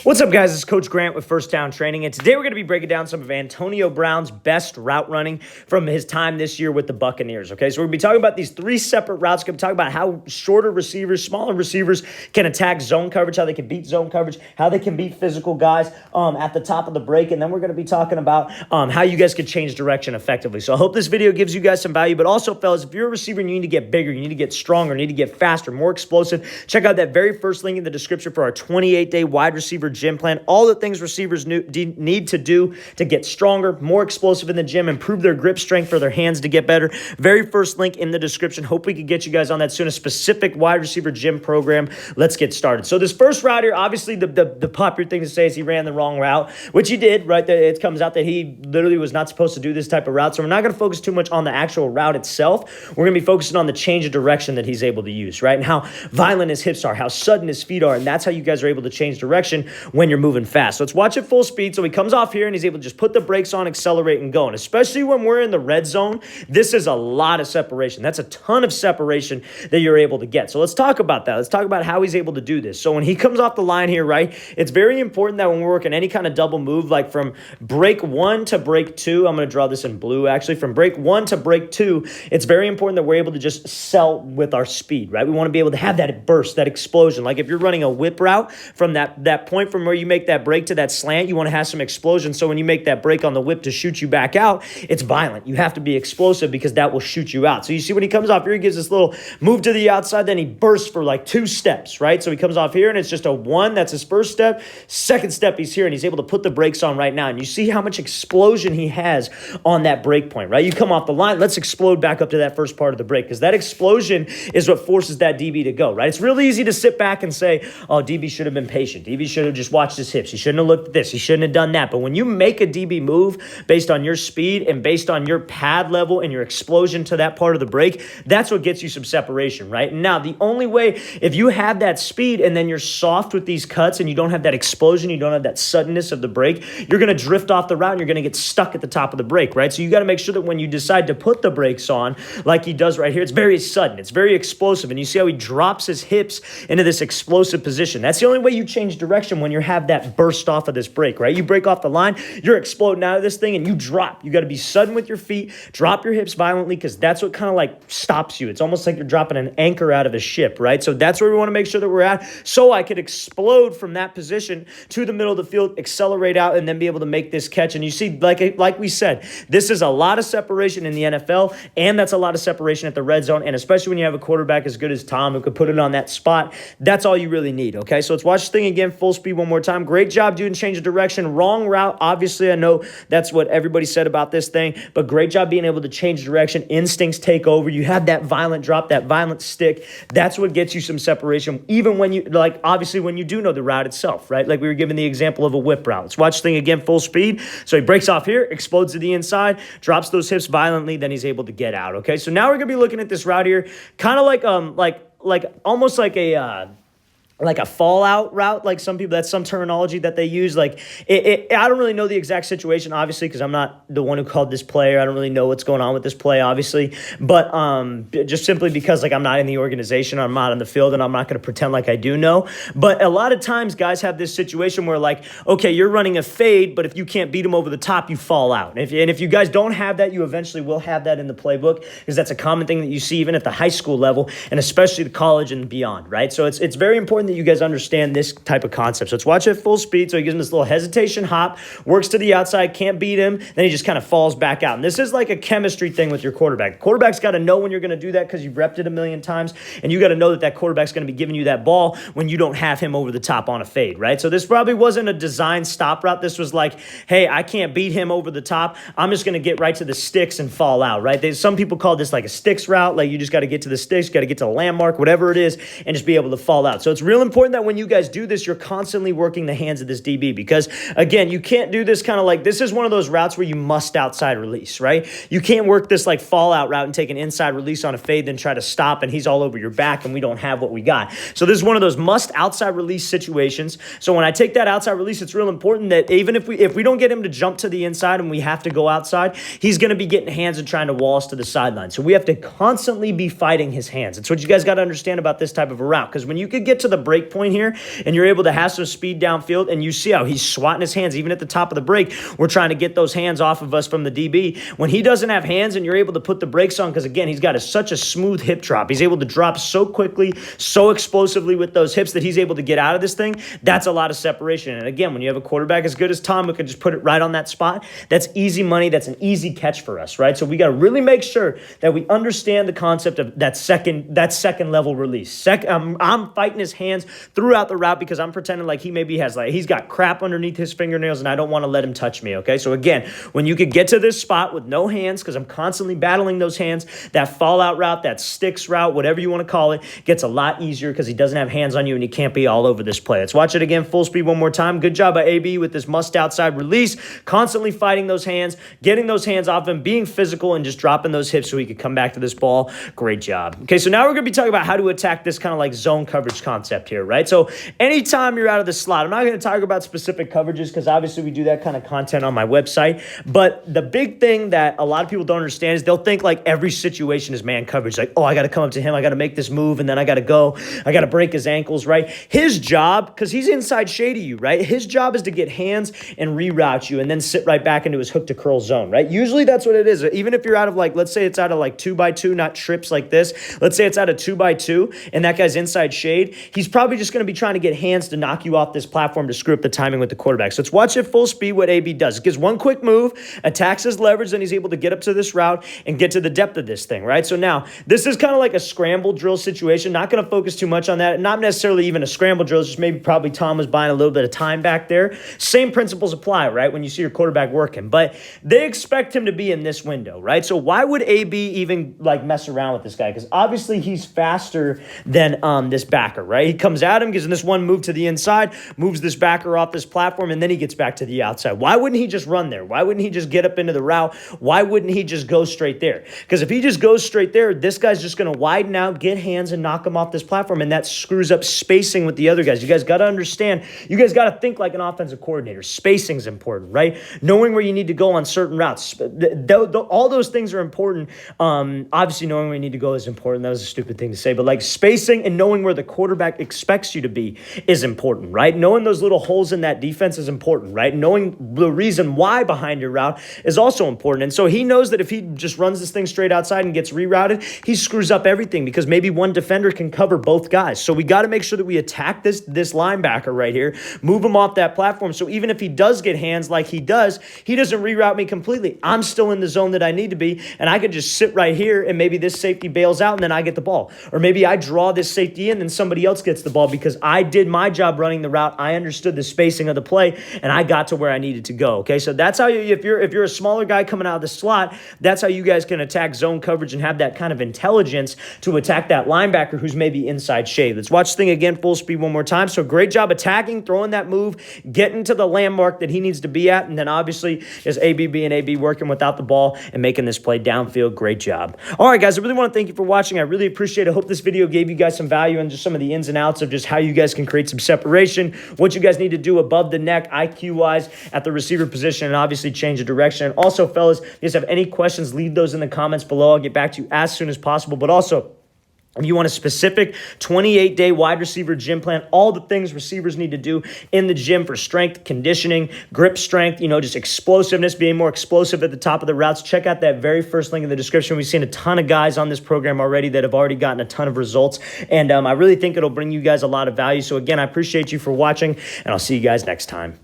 What's up, guys? It's Coach Grant with First Down Training, and today we're going to be breaking down some of Antonio Brown's best route running from his time this year with the Buccaneers, okay? So we're going to be talking about these three separate routes. We're going to talk about how shorter receivers, smaller receivers can attack zone coverage, how they can beat zone coverage, how they can beat physical guys at the top of the break, and then we're going to be talking about how you guys can change direction effectively. So I hope this video gives you guys some value, but also, fellas, if you're a receiver and you need to get bigger, you need to get stronger, you need to get faster, more explosive, check out that very first link in the description for our 28-day wide receiver gym plan. All the things receivers need to do to get stronger, more explosive in the gym, improve their grip strength for their hands to get better. Very first link in the description. Hope we can get you guys on that soon. A specific wide receiver gym program. Let's get started. So this first route here, obviously the popular thing to say is he ran the wrong route, which he did, right? It comes out that he literally was not supposed to do this type of route. So we're not going to focus too much on the actual route itself. We're going to be focusing on the change of direction that he's able to use, right? And how violent his hips are, how sudden his feet are. And that's how you guys are able to change direction when you're moving fast. So let's watch it full speed. So he comes off here and he's able to just put the brakes on, accelerate, and go. And especially when we're in the red zone, this is a lot of separation. That's a ton of separation that you're able to get. So let's talk about that. Let's talk about how he's able to do this. So when he comes off the line here, right, it's very important that when we're working any kind of double move, like from break 1 to break 2, I'm going to draw this in blue actually, from break 1 to break 2, it's very important that we're able to just sell with our speed, right? We want to be able to have that burst, that explosion. Like if you're running a whip route from that point from where you make that break to that slant, you want to have some explosion. So when you make that break on the whip to shoot you back out, it's violent. You have to be explosive because that will shoot you out. So you see when he comes off here, he gives this little move to the outside, then he bursts for like 2 steps, right? So he comes off here and it's just a 1. That's his first step. Second step, he's here and he's able to put the brakes on right now. And you see how much explosion he has on that break point, right? You come off the line, let's explode back up to that first part of the break because that explosion is what forces that DB to go, right? It's really easy to sit back and say, oh, DB should have been patient. DB should have just watched his hips. He shouldn't have looked at this. He shouldn't have done that. But when you make a DB move based on your speed and based on your pad level and your explosion to that part of the break, that's what gets you some separation, right? Now, the only way, if you have that speed and then you're soft with these cuts and you don't have that explosion, you don't have that suddenness of the break, you're going to drift off the route and you're going to get stuck at the top of the break, right? So you got to make sure that when you decide to put the brakes on, like he does right here, it's very sudden. It's very explosive. And you see how he drops his hips into this explosive position. That's the only way you change direction when you have that burst off of this break, right? You break off the line, you're exploding out of this thing and you drop. You got to be sudden with your feet, drop your hips violently because that's what kind of like stops you. It's almost like you're dropping an anchor out of a ship, right? So that's where we want to make sure that we're at so I could explode from that position to the middle of the field, accelerate out, and then be able to make this catch. And you see, like we said, this is a lot of separation in the NFL, and that's a lot of separation at the red zone, and especially when you have a quarterback as good as Tom who could put it on that spot, that's all you really need, okay? So let's watch this thing again, full speed one more time. Great job, dude, change of direction. Wrong route, obviously, I know that's what everybody said about this thing, but great job being able to change direction. Instincts take over. You have that violent drop, that violent stick. That's what gets you some separation, even when you, like, obviously when you do know the route itself, right? Like we were given the example of a whip route. Let's watch this thing again, full speed. So he breaks off here, explodes to the inside, drops those hips violently, then he's able to get out, okay? So now we're going to be looking at this route here, kind of like almost like a fallout route, like some people, that's some terminology that they use. Like I don't really know the exact situation, obviously, because I'm not the one who called this player. I don't really know what's going on with this play, obviously, but just simply because like I'm not in the organization, I'm not on the field, and I'm not going to pretend like I do know. But a lot of times guys have this situation where like, okay, you're running a fade, but if you can't beat them over the top, you fall out. And if you guys don't have that, you eventually will have that in the playbook, because that's a common thing that you see even at the high school level and especially the college and beyond, right? So it's very important that you guys understand this type of concept. So let's watch it full speed. So he gives him this little hesitation hop, works to the outside, can't beat him, then he just kind of falls back out. And this is like a chemistry thing with your quarterback. The quarterback's got to know when you're going to do that because you've repped it a million times, and you got to know that that quarterback's going to be giving you that ball when you don't have him over the top on a fade, right? So this probably wasn't a design stop route. This was like, hey, I can't beat him over the top. I'm just going to get right to the sticks and fall out, right? Some people call this like a sticks route. Like you just got to get to the sticks, got to get to the landmark, whatever it is, and just be able to fall out. So it's real important that when you guys do this, you're constantly working the hands of this DB because, again, you can't do this kind of like, this is one of those routes where you must outside release, right? You can't work this like fallout route and take an inside release on a fade, then try to stop and he's all over your back and we don't have what we got. So this is one of those must outside release situations. So when I take that outside release, it's real important that even if we don't get him to jump to the inside and we have to go outside, he's going to be getting hands and trying to wall us to the sideline. So we have to constantly be fighting his hands. It's what you guys got to understand about this type of a route, because when you could get to the break point here, and you're able to have some speed downfield, and you see how he's swatting his hands even at the top of the break. We're trying to get those hands off of us from the DB. When he doesn't have hands and you're able to put the brakes on, because again, he's got such a smooth hip drop. He's able to drop so quickly, so explosively with those hips that he's able to get out of this thing. That's a lot of separation. And again, when you have a quarterback as good as Tom, who can just put it right on that spot, that's easy money. That's an easy catch for us, right? So we got to really make sure that we understand the concept of that second level release. I'm fighting his hands throughout the route because I'm pretending like he maybe has, like, he's got crap underneath his fingernails and I don't want to let him touch me, okay? So again, when you could get to this spot with no hands, because I'm constantly battling those hands, that fallout route, that sticks route, whatever you want to call it, gets a lot easier because he doesn't have hands on you and he can't be all over this play. Let's watch it again, full speed one more time. Good job by AB with this must outside release, constantly fighting those hands, getting those hands off him, being physical, and just dropping those hips so he could come back to this ball. Great job. Okay, so now we're going to be talking about how to attack this kind of like zone coverage concept here, right? So anytime you're out of the slot, I'm not going to talk about specific coverages because obviously we do that kind of content on my website, but the big thing that a lot of people don't understand is they'll think like every situation is man coverage. Like, oh, I got to come up to him, I got to make this move, and then I got to go, I got to break his ankles, right? His job, because he's inside shade of you, right? His job is to get hands and reroute you and then sit right back into his hook to curl zone, right? Usually that's what it is. Even if you're out of like, let's say it's out of like 2x2, not trips like this. Let's say it's out of 2x2 and that guy's inside shade. He's probably just going to be trying to get hands to knock you off this platform to screw up the timing with the quarterback. So let's watch it full speed what AB does. Gives one quick move, attacks his leverage, then he's able to get up to this route and get to the depth of this thing, right? So now this is kind of like a scramble drill situation. Not going to focus too much on that. Not necessarily even a scramble drill. It's just maybe probably Tom was buying a little bit of time back there. Same principles apply, right? When you see your quarterback working, but they expect him to be in this window, right? So why would AB even like mess around with this guy? Because obviously he's faster than this backer, right? He comes at him, gives him this one move to the inside, moves this backer off this platform, and then he gets back to the outside. Why wouldn't he just run there? Why wouldn't he just get up into the route? Why wouldn't he just go straight there? Because if he just goes straight there, this guy's just going to widen out, get hands, and knock him off this platform, and that screws up spacing with the other guys. You guys got to understand, you guys got to think like an offensive coordinator. Spacing's important, right? Knowing where you need to go on certain routes. All those things are important. Obviously, knowing where you need to go is important. That was a stupid thing to say, but like spacing and knowing where the quarterback expects you to be is important, right? Knowing those little holes in that defense is important, right? Knowing the reason why behind your route is also important. And so he knows that if he just runs this thing straight outside and gets rerouted, he screws up everything because maybe one defender can cover both guys. So we got to make sure that we attack this linebacker right here, move him off that platform. So even if he does get hands like he does, he doesn't reroute me completely. I'm still in the zone that I need to be, and I could just sit right here and maybe this safety bails out and then I get the ball. Or maybe I draw this safety in and somebody else gets the ball because I did my job running the route. I understood the spacing of the play and I got to where I needed to go. Okay, so that's how if you're a smaller guy coming out of the slot, that's how you guys can attack zone coverage and have that kind of intelligence to attack that linebacker who's maybe inside shade. Let's watch the thing again, full speed one more time. So great job attacking, throwing that move, getting to the landmark that he needs to be at, and then obviously is AB being AB working without the ball and making this play downfield. Great job. All right, guys, I really want to thank you for watching. I really appreciate it. I hope this video gave you guys some value and just some of the ins and outs of just how you guys can create some separation, what you guys need to do above the neck, IQ-wise, at the receiver position, and obviously change the direction. And also, fellas, if you guys have any questions, leave those in the comments below. I'll get back to you as soon as possible. But also, if you want a specific 28-day wide receiver gym plan, all the things receivers need to do in the gym for strength, conditioning, grip strength, just explosiveness, being more explosive at the top of the routes, check out that very first link in the description. We've seen a ton of guys on this program already that have already gotten a ton of results, and I really think it'll bring you guys a lot of value. So again, I appreciate you for watching, and I'll see you guys next time.